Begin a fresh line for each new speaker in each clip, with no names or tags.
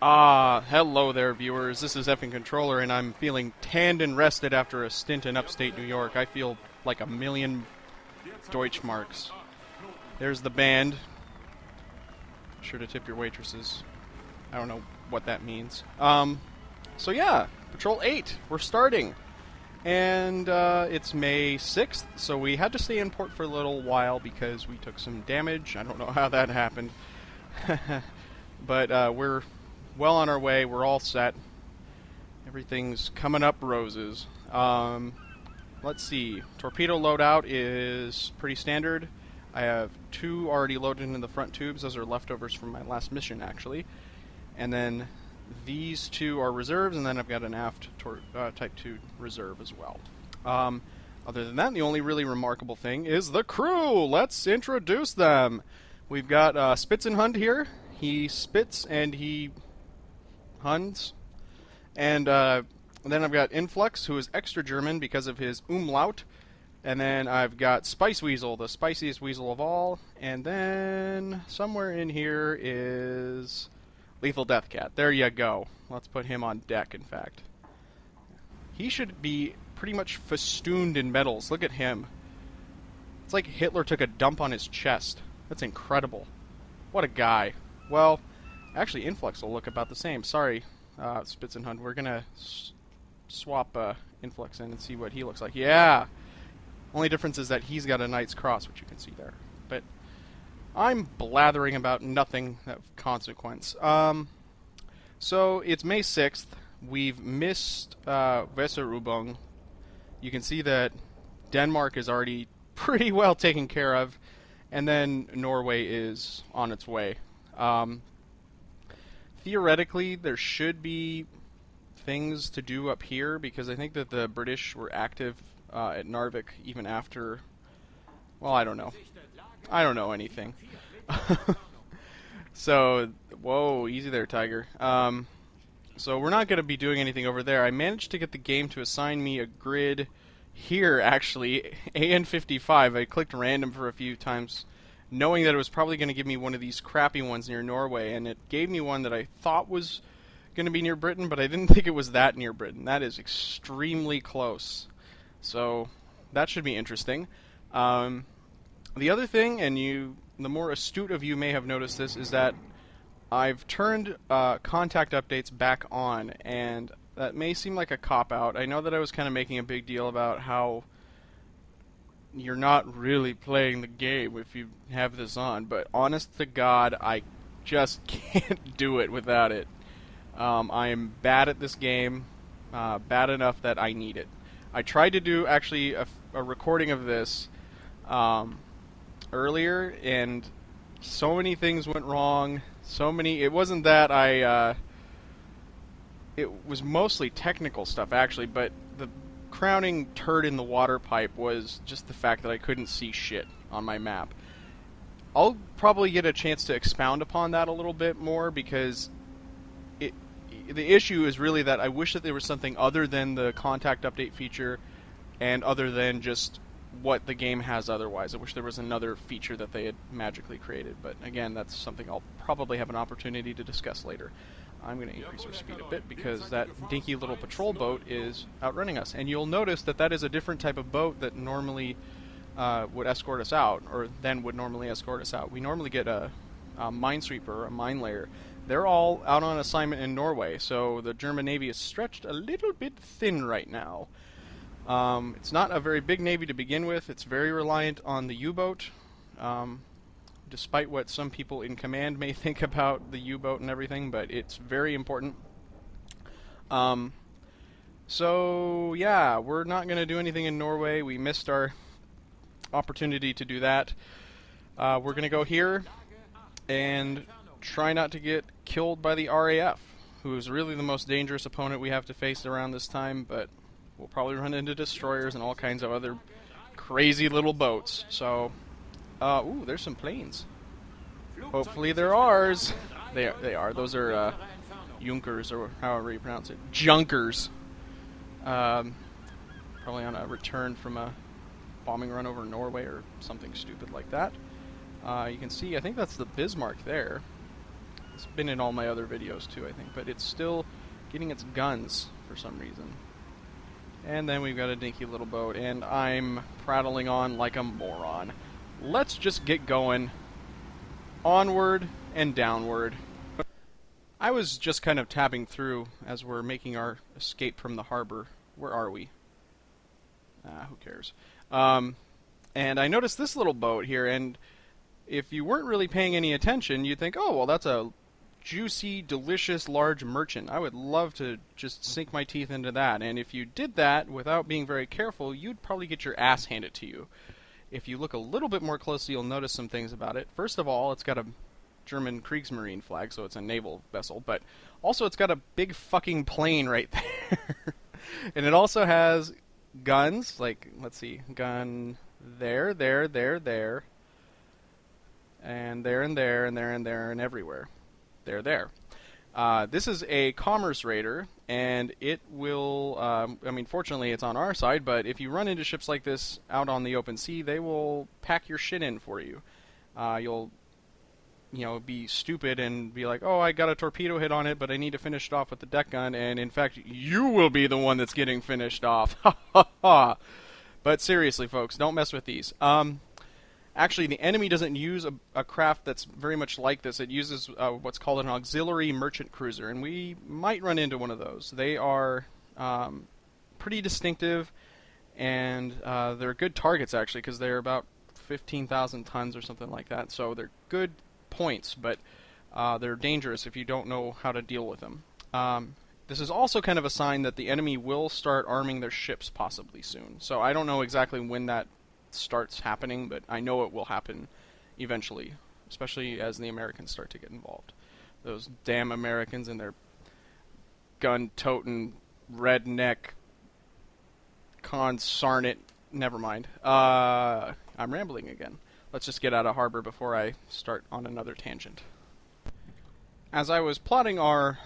Hello there, viewers. This is Effing Controller, and I'm feeling tanned and rested after a stint in upstate New York. I feel like a million Deutschmarks. There's the band. Be sure to tip your waitresses. I don't know what that means. So yeah, Patrol 8, we're starting. And, it's May 6th, so we had to stay in port for a little while because we took some damage. I don't know how that happened. But, we're well on our way. We're all set. Everything's coming up roses. Let's see. Torpedo Loadout is pretty standard. I have 2 already loaded into the front tubes. Those are leftovers from my last mission, actually. And then these 2 are reserves, and then I've got an aft Type 2 reserve as well. Other than that, the only really remarkable thing is the crew! Let's introduce them! We've got Spitzenhund here. He spits and he Huns. And then I've got Influx, who is extra German because of his umlaut. And then I've got Spice Weasel, the spiciest weasel of all. And then somewhere in here is Lethal Death Cat. There you go. Let's put him on deck, in fact. He should be pretty much festooned in medals. Look at him. It's like Hitler took a dump on his chest. That's incredible. What a guy. Well, actually, Influx will look about the same. Sorry, Spitzenhund. We're going to swap Influx in and see what he looks like. Yeah! Only difference is that he's got a Knight's Cross, which you can see there. But I'm blathering about nothing of consequence. So, it's May 6th. We've missed Weserübung. You can see that Denmark is already pretty well taken care of. And then Norway is on its way. Theoretically, there should be things to do up here, because I think that the British were active at Narvik even after... Well, I don't know. I don't know anything. So, whoa, easy there, Tiger. So we're not going to be doing anything over there. I managed to get the game to assign me a grid here, actually, AN55. I clicked random for a few times, knowing that it was probably going to give me one of these crappy ones near Norway, and it gave me one that I thought was going to be near Britain, but I didn't think it was that near Britain. That is extremely close. So that should be interesting. The other thing, and the more astute of you may have noticed this, is that I've turned contact updates back on, and that may seem like a cop-out. I know that I was kind of making a big deal about how you're not really playing the game if you have this on, but honest to God, I just can't do it without it. I am bad at this game, bad enough that I need it. I tried to do, actually, a recording of this earlier, and so many things went wrong. It wasn't that it was mostly technical stuff, actually, but the crowning turd in the water pipe was just the fact that I couldn't see shit on my map. I'll probably get a chance to expound upon that a little bit more, because the issue is really that I wish that there was something other than the contact update feature and other than just what the game has otherwise. I wish there was another feature that they had magically created, but again, that's something I'll probably have an opportunity to discuss later. I'm going to increase our speed a bit because that dinky little patrol boat is outrunning us. And you'll notice that that is a different type of boat that normally would escort us out, or then would normally escort us out. We normally get a minesweeper or a mine layer. They're all out on assignment in Norway, so the German Navy is stretched a little bit thin right now. It's not a very big Navy to begin with. It's very reliant on the U-boat. Despite what some people in command may think about the U-boat and everything, but it's very important. So, yeah, we're not going to do anything in Norway. We missed our opportunity to do that. We're going to go here and try not to get killed by the RAF, who is really the most dangerous opponent we have to face around this time, but we'll probably run into destroyers and all kinds of other crazy little boats. So... ooh, there's some planes. Hopefully they're ours. They are. Those are Junkers, or however you pronounce it. Junkers. Probably on a return from a bombing run over Norway or something stupid like that. You can see, I think that's the Bismarck there. It's been in all my other videos too, I think, but it's still getting its guns for some reason. And then we've got a dinky little boat, and I'm prattling on like a moron. Let's just get going. Onward and downward. I was just kind of tabbing through as we're making our escape from the harbor. Where are we? Who cares? And I noticed this little boat here, and if you weren't really paying any attention, you'd think, oh, well, that's a juicy, delicious, large merchant. I would love to just sink my teeth into that. And if you did that without being very careful, you'd probably get your ass handed to you. If you look a little bit more closely, you'll notice some things about it. First of all, it's got a German Kriegsmarine flag, so it's a naval vessel, but also it's got a big fucking plane right there. And it also has guns, like, let's see, gun there, there, there, there, and there, and there, and there, and there, and everywhere. There. This is a commerce raider, and it will, I mean, fortunately it's on our side, but if you run into ships like this out on the open sea, they will pack your shit in for you. You'll, be stupid and be like, oh, I got a torpedo hit on it, but I need to finish it off with the deck gun, and in fact, you will be the one that's getting finished off. Ha ha ha! But seriously, folks, don't mess with these. Actually, the enemy doesn't use a craft that's very much like this. It uses what's called an auxiliary merchant cruiser, and we might run into one of those. They are pretty distinctive, and they're good targets, actually, because they're about 15,000 tons or something like that. So they're good points, but they're dangerous if you don't know how to deal with them. This is also kind of a sign that the enemy will start arming their ships possibly soon. So I don't know exactly when that starts happening, but I know it will happen eventually, especially as the Americans start to get involved. Those damn Americans and their gun-toting redneck consarnate. Never mind. I'm rambling again. Let's just get out of harbor before I start on another tangent. As I was plotting our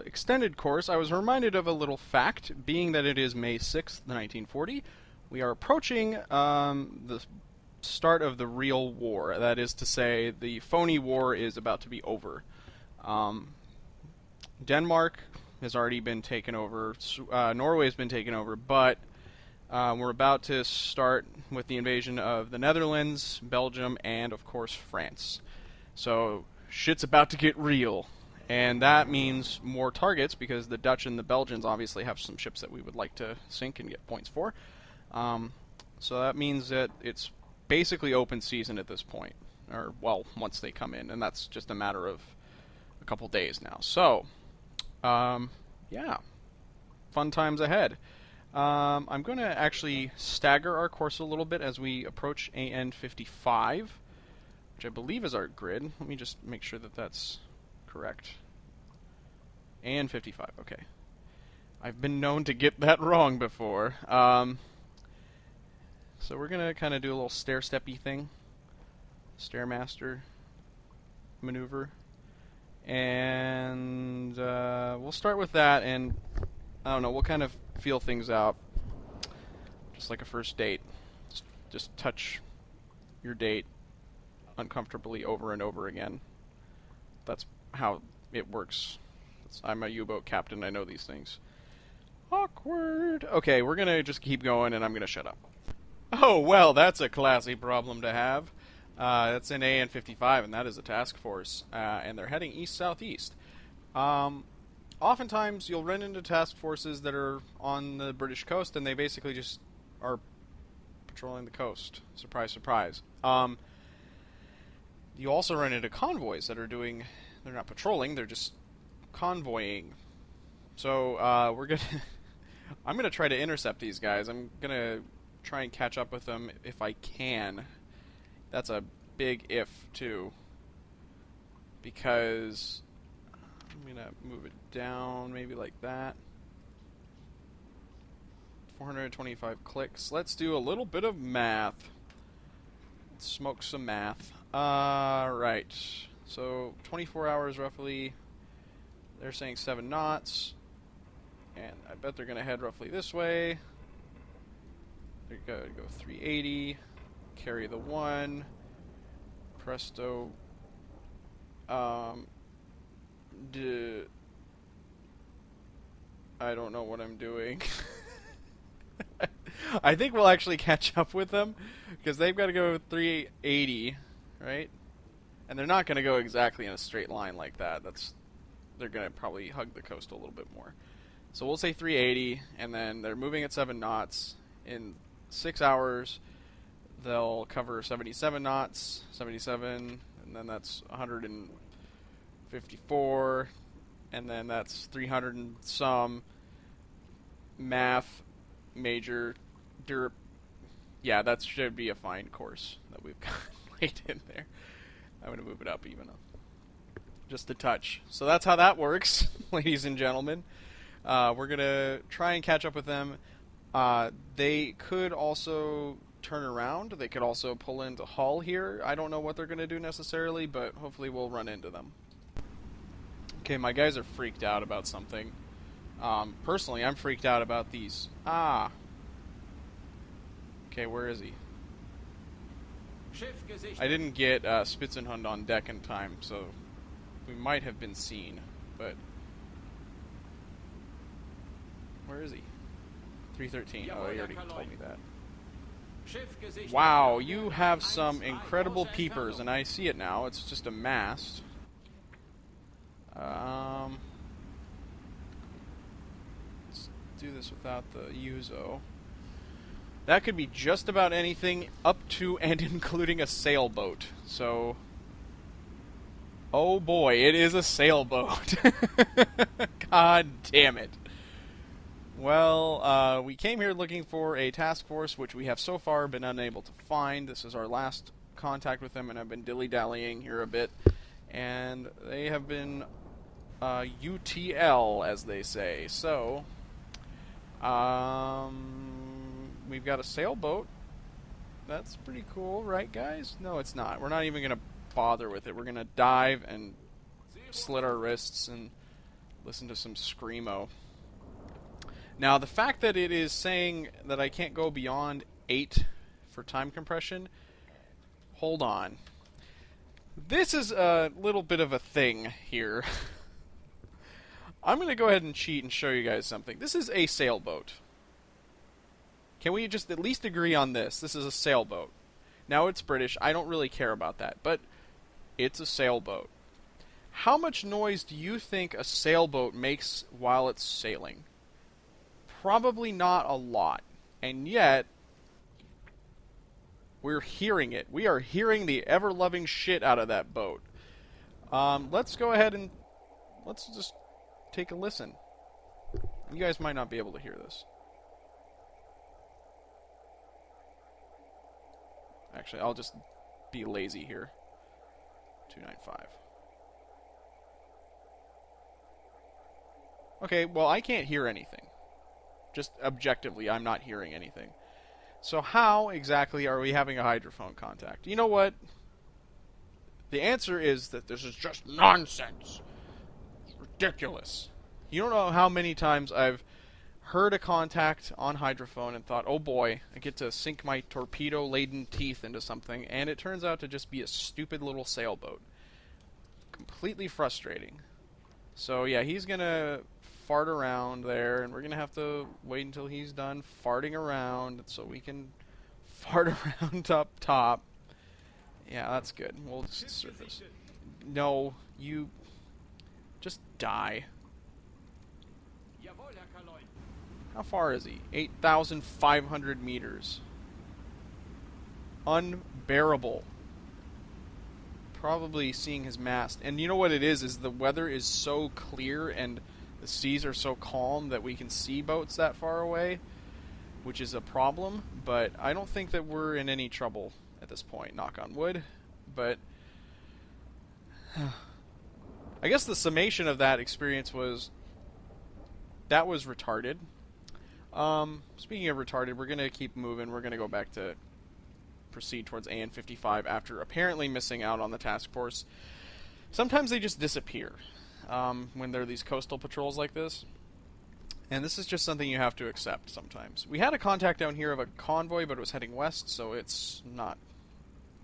extended course, I was reminded of a little fact, being that it is May 6th, 1940. We are approaching the start of the real war. That is to say, the phony war is about to be over. Denmark has already been taken over. Norway's been taken over, but we're about to start with the invasion of the Netherlands, Belgium, and, of course, France. So shit's about to get real. And that means more targets, because the Dutch and the Belgians obviously have some ships that we would like to sink and get points for. So that means that it's basically open season at this point. Or, well, once they come in. And that's just a matter of a couple days now. So, yeah. Fun times ahead. I'm going to actually stagger our course a little bit as we approach AN 55, which I believe is our grid. Let me just make sure that that's correct. AN 55, okay. I've been known to get that wrong before. So we're going to kind of do a little stair-steppy thing. Stairmaster maneuver. And we'll start with that, and I don't know, we'll kind of feel things out. Just like a first date. Just touch your date uncomfortably over and over again. That's how it works. I'm a U-boat captain, I know these things. Awkward. Okay, we're going to just keep going, and I'm going to shut up. Oh, well, that's a classy problem to have. That's in AN 55, and that is a task force. And they're heading east-southeast. Oftentimes, you'll run into task forces that are on the British coast, and they basically just are patrolling the coast. Surprise, surprise. You also run into convoys that are doing... They're not patrolling, they're just convoying. So, I'm gonna try to intercept these guys. I'm gonna try and catch up with them if I can. That's a big if, too. Because I'm gonna move it down, maybe like that. 425 clicks. Let's do a little bit of math. Let's smoke some math. Right. So, 24 hours roughly. They're saying 7 knots. And I bet they're going to head roughly this way. They're going to go 380. Carry the 1. Presto. I don't know what I'm doing. I think we'll actually catch up with them, because they've got to go 380, right? And they're not going to go exactly in a straight line like that. They're going to probably hug the coast a little bit more. So we'll say 380, and then they're moving at 7 knots. In 6 hours, they'll cover 77 knots, 77, and then that's 154, and then that's 300 and some. Math, major, yeah, that should be a fine course that we've got laid in there. I'm going to move it up even just a touch. So that's how that works, ladies and gentlemen. We're going to try and catch up with them. They could also turn around. They could also pull into Hull here. I don't know what they're going to do necessarily, but hopefully we'll run into them. Okay, my guys are freaked out about something. Personally, I'm freaked out about these. Okay, where is he? I didn't get Spitzenhund on deck in time, so we might have been seen, but... Where is he? 313. Oh, he already told me that. Wow, you have some incredible peepers, and I see it now. It's just a mast. Let's do this without the Uzo. That could be just about anything up to and including a sailboat. So, oh boy, it is a sailboat. God damn it. Well, we came here looking for a task force, which we have so far been unable to find. This is our last contact with them, and I've been dilly-dallying here a bit. And they have been UTL, as they say. So, we've got a sailboat. That's pretty cool, right, guys? No, it's not. We're not even going to bother with it. We're going to dive and slit our wrists and listen to some screamo. Now, the fact that it is saying that I can't go beyond 8 for time compression, hold on. This is a little bit of a thing here. I'm going to go ahead and cheat and show you guys something. This is a sailboat. Can we just at least agree on this? This is a sailboat. Now, it's British. I don't really care about that, but it's a sailboat. How much noise do you think a sailboat makes while it's sailing? Probably not a lot. And yet, we're hearing it. We are hearing the ever-loving shit out of that boat. Let's go ahead and let's just take a listen. You guys might not be able to hear this. Actually, I'll just be lazy here. 295. Okay, well, I can't hear anything. Just objectively, I'm not hearing anything. So how exactly are we having a hydrophone contact? You know what? The answer is that this is just nonsense. It's ridiculous. You don't know how many times I've heard a contact on hydrophone and thought, oh boy, I get to sink my torpedo-laden teeth into something, and it turns out to just be a stupid little sailboat. Completely frustrating. So yeah, he's going to fart around there, and we're going to have to wait until he's done farting around so we can fart around up top. Yeah, that's good. We'll just surface. No, you just die. How far is he? 8,500 meters. Unbearable. Probably seeing his mast. And you know what it is the weather is so clear and the seas are so calm that we can see boats that far away, which is a problem, but I don't think that we're in any trouble at this point, knock on wood. But I guess the summation of that experience was that was retarded. Speaking of retarded, we're going to keep moving. We're going to go back to proceed towards AN-55 after apparently missing out on the task force. Sometimes they just disappear when there are these coastal patrols like this. And this is just something you have to accept sometimes. We had a contact down here of a convoy, but it was heading west, so it's not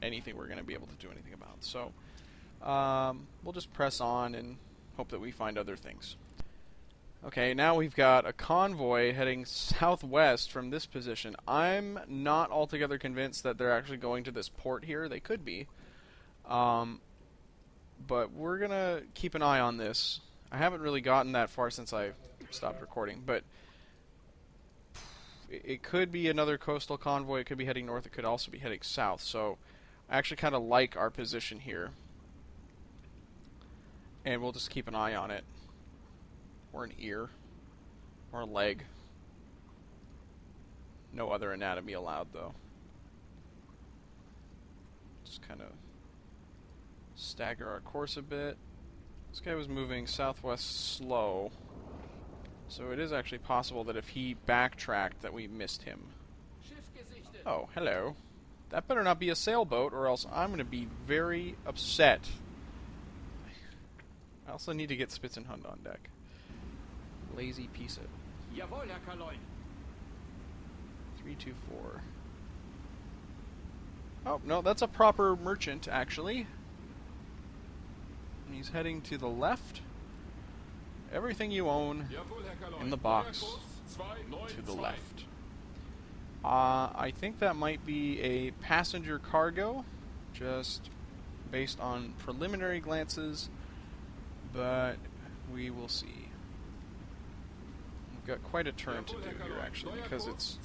anything we're going to be able to do anything about. So we'll just press on and hope that we find other things. Okay, now we've got a convoy heading southwest from this position. I'm not altogether convinced that they're actually going to this port here. They could be. But we're going to keep an eye on this. I haven't really gotten that far since I stopped recording, but it could be another coastal convoy. It could be heading north. It could also be heading south. So I actually kind of like our position here. And we'll just keep an eye on it. Or an ear. Or a leg. No other anatomy allowed, though. Just kind of stagger our course a bit. This guy was moving southwest slow. So it is actually possible that if he backtracked that we missed him. Oh, hello. That better not be a sailboat, or else I'm going to be very upset. I also need to get Spitzenhund on deck. Lazy piece of...
Jawohl, Herr Kaloin.
324. Oh, no, that's a proper merchant, actually. And he's heading to the left. Everything you own in the box to the left. I think that might be a passenger cargo, just based on preliminary glances, but we will see. We've got quite a turn to do here, actually, because it's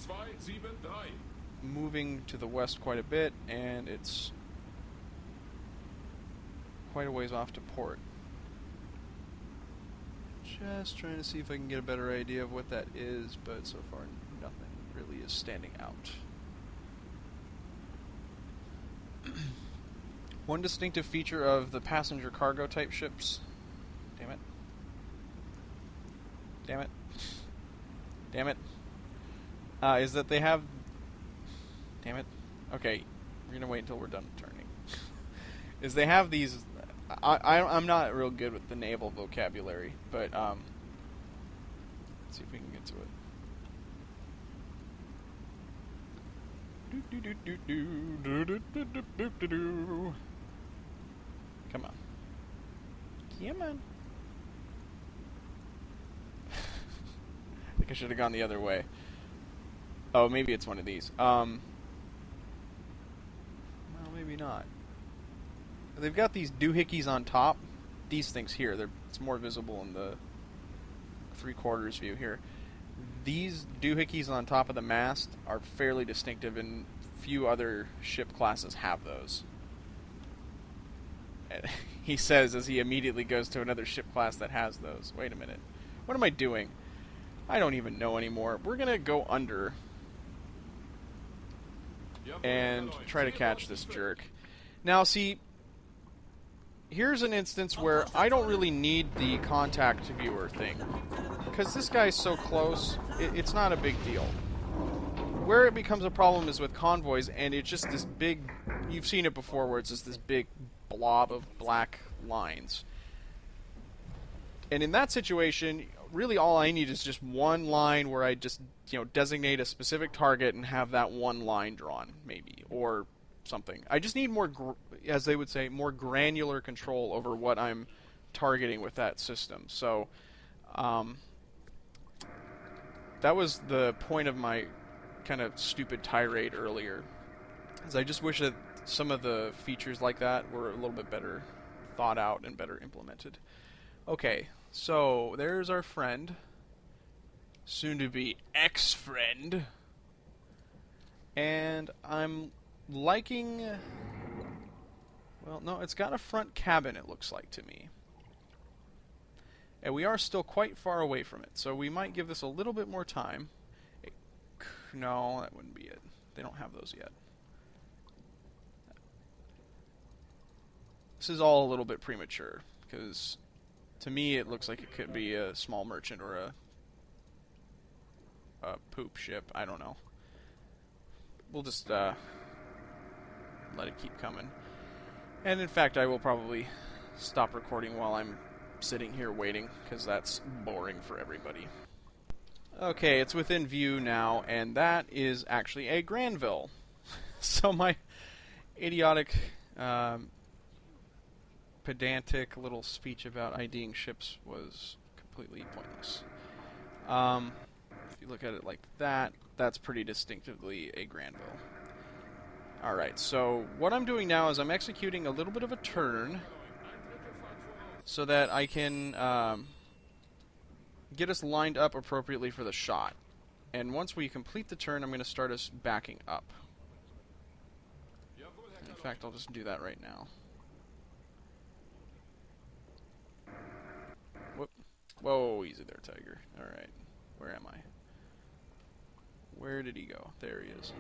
moving to the west quite a bit, and it's quite a ways off to port. Just trying to see if I can get a better idea of what that is, but so far nothing really is standing out. One distinctive feature of the passenger cargo type ships... Damn it. Damn it. Damn it. Is that they have... Damn it. Okay, we're going to wait until we're done turning. Is they have these... I'm not real good with the naval vocabulary, but let's see if we can get to it. Come on. Come on. I think I should have gone the other way. Oh, maybe it's one of these. Well, maybe not. They've got these doohickeys on top. These things here, it's more visible in the 3/4 view here. These doohickeys on top of the mast are fairly distinctive, and few other ship classes have those. He says as he immediately goes to another ship class that has those. Wait a minute. What am I doing? I don't even know anymore. We're going to go under and try to catch this jerk. Now, see... Here's an instance where I don't really need the contact viewer thing. Because this guy's so close, it's not a big deal. Where it becomes a problem is with convoys, and it's just this big... You've seen it before, where it's just this big blob of black lines. And in that situation, really all I need is just one line where I just, designate a specific target and have that one line drawn, maybe. Or... something. I just need more, as they would say, more granular control over what I'm targeting with that system. So, that was the point of my kind of stupid tirade earlier. Is I just wish that some of the features like that were a little bit better thought out and better implemented. Okay, so there's our friend. Soon to be ex-friend. And I'm liking... Well, no, it's got a front cabin, it looks like to me. And we are still quite far away from it, so we might give this a little bit more time. No, that wouldn't be it. They don't have those yet. This is all a little bit premature, because to me it looks like it could be a small merchant or a poop ship. I don't know. We'll just let it keep coming. And in fact, I will probably stop recording while I'm sitting here waiting, because that's boring for everybody. Okay, it's within view now, and that is actually a Granville. So my idiotic pedantic little speech about IDing ships was completely pointless. If you look at it like that, that's pretty distinctively a Granville. Alright, so what I'm doing now is I'm executing a little bit of a turn so that I can get us lined up appropriately for the shot. And once we complete the turn, I'm going to start us backing up. In fact, I'll just do that right now. Whoop. Whoa, easy there, Tiger. Alright, where am I? Where did he go? There he is.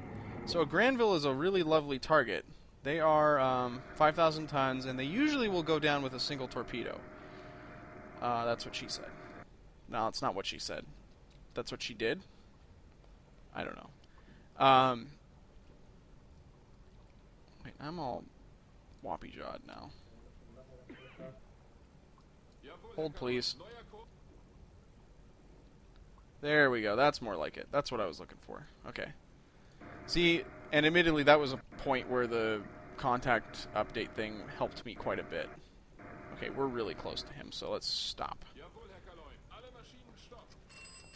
So a Granville is a really lovely target. They are 5,000 tons, and they usually will go down with a single torpedo. That's what she said. No, it's not what she said. That's what she did? I don't know. Wait, I'm all whoppy-jawed now. Hold, please. There we go. That's more like it. That's what I was looking for. Okay. See, and admittedly, that was a point where the contact update thing helped me quite a bit. Okay, we're really close to him, so let's stop.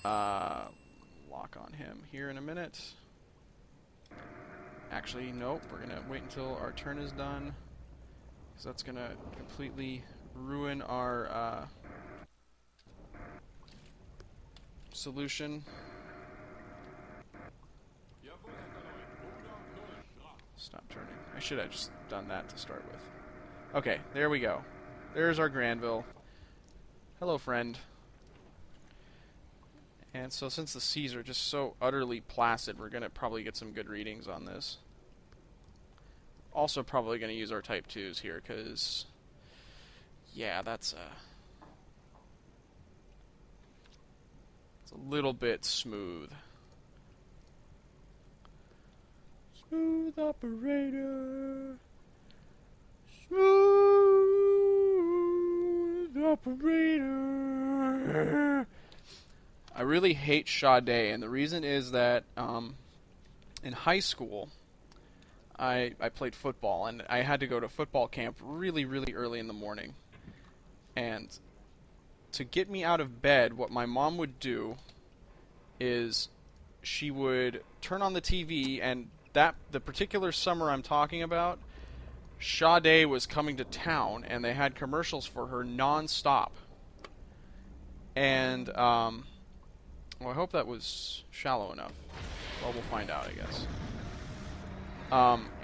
Lock on him here in a minute. Actually, nope. We're going to wait until our turn is done, because that's going to completely ruin our solution. Stop turning. I should have just done that to start with. Okay, there we go. There's our Granville. Hello, friend. And so since the seas are just so utterly placid, we're going to probably get some good readings on this. Also probably going to use our Type 2s here, because, yeah, it's a little bit smooth. Smooth operator. Smooth operator. I really hate Sade, and the reason is that in high school, I played football, and I had to go to football camp really, really early in the morning. And to get me out of bed, what my mom would do is she would turn on the TV, and the particular summer I'm talking about, Sade was coming to town, and they had commercials for her non-stop. And, well, I hope that was shallow enough. Well, we'll find out, I guess.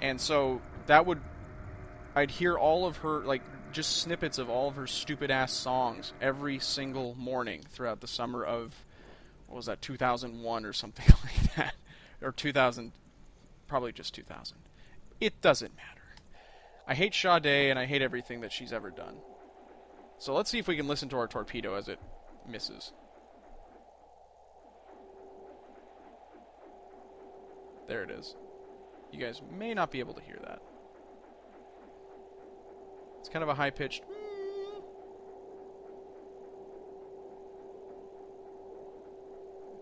And so I'd hear all of her, like, just snippets of all of her stupid-ass songs every single morning throughout the summer of, what was that, 2001 or something like that. Or 2000, probably just 2000. It doesn't matter. I hate Sade, and I hate everything that she's ever done. So let's see if we can listen to our torpedo as it misses. There it is. You guys may not be able to hear that. It's kind of a high-pitched...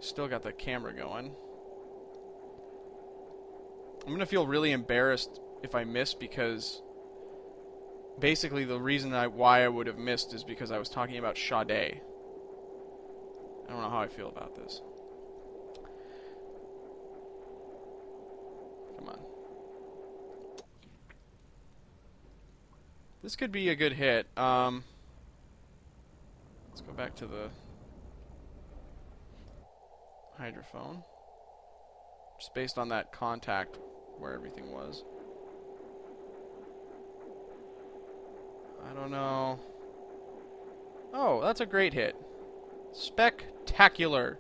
Still got the camera going. I'm going to feel really embarrassed if I miss, because basically the reason why I would have missed is because I was talking about Sade. I don't know how I feel about this. Come on. This could be a good hit. Let's go back to the hydrophone. Just based on that contact where everything was. I don't know. Oh, that's a great hit. Spectacular.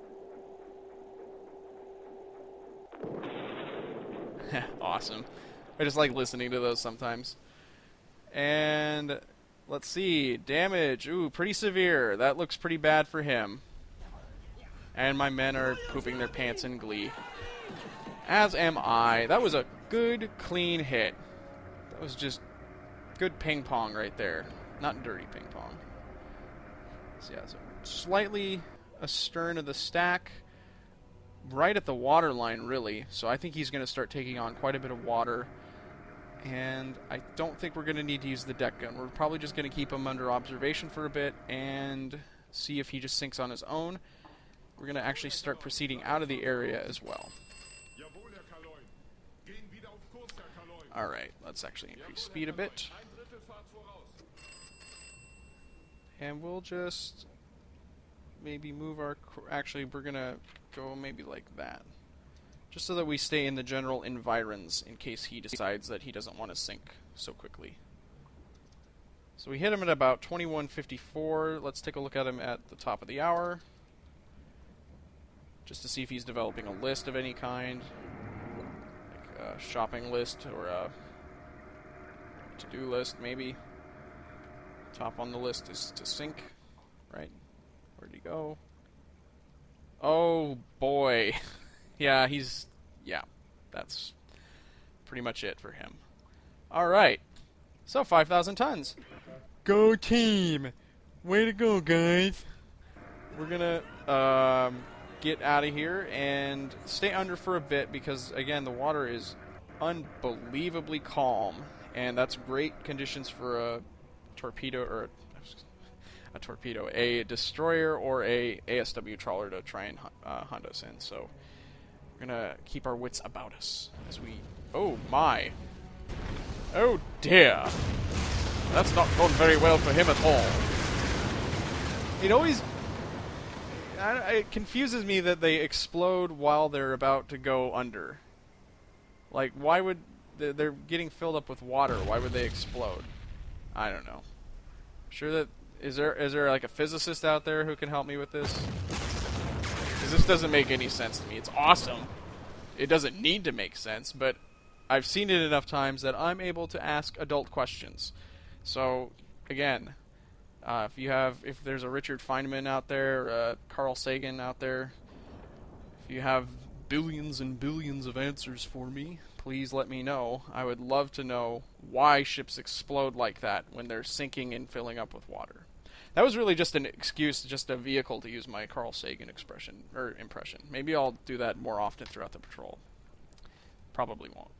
Awesome. I just like listening to those sometimes. And let's see. Damage. Ooh, pretty severe. That looks pretty bad for him. And my men are pooping their pants in glee. As am I. That was a good, clean hit. That was just good ping pong right there. Not dirty ping pong. So yeah, so slightly astern of the stack. Right at the water line, really. So I think he's going to start taking on quite a bit of water. And I don't think we're going to need to use the deck gun. We're probably just going to keep him under observation for a bit and see if he just sinks on his own. We're going to actually start proceeding out of the area as well. Alright, let's actually increase speed a bit. And we'll just maybe move our... Actually, we're going to go maybe like that. Just so that we stay in the general environs in case he decides that he doesn't want to sink so quickly. So we hit him at about 21:54. Let's take a look at him at the top of the hour. Just to see if he's developing a list of any kind. Like a shopping list or a to-do list, maybe. Top on the list is to sink. Right? Where'd he go? Oh, boy. Yeah, that's pretty much it for him. Alright, so 5,000 tons. Go team! Way to go, guys! We're gonna get out of here and stay under for a bit because, again, the water is unbelievably calm, and that's great conditions for a torpedo, or a destroyer or a ASW trawler to try and hunt us in, so... We're gonna keep our wits about us as we... Oh, my. Oh, dear. That's not gone very well for him at all. It always... it confuses me that they explode while they're about to go under. Like, why would... They're getting filled up with water. Why would they explode? I don't know. Sure that... Is there like a physicist out there who can help me with this? This doesn't make any sense to me. It's awesome. It doesn't need to make sense, but I've seen it enough times that I'm able to ask adult questions. So, again, if there's a Richard Feynman out there, Carl Sagan out there, if you have billions and billions of answers for me, please let me know. I would love to know why ships explode like that when they're sinking and filling up with water. That was really just an excuse, just a vehicle to use my Carl Sagan expression, or impression. Maybe I'll do that more often throughout the patrol. Probably won't.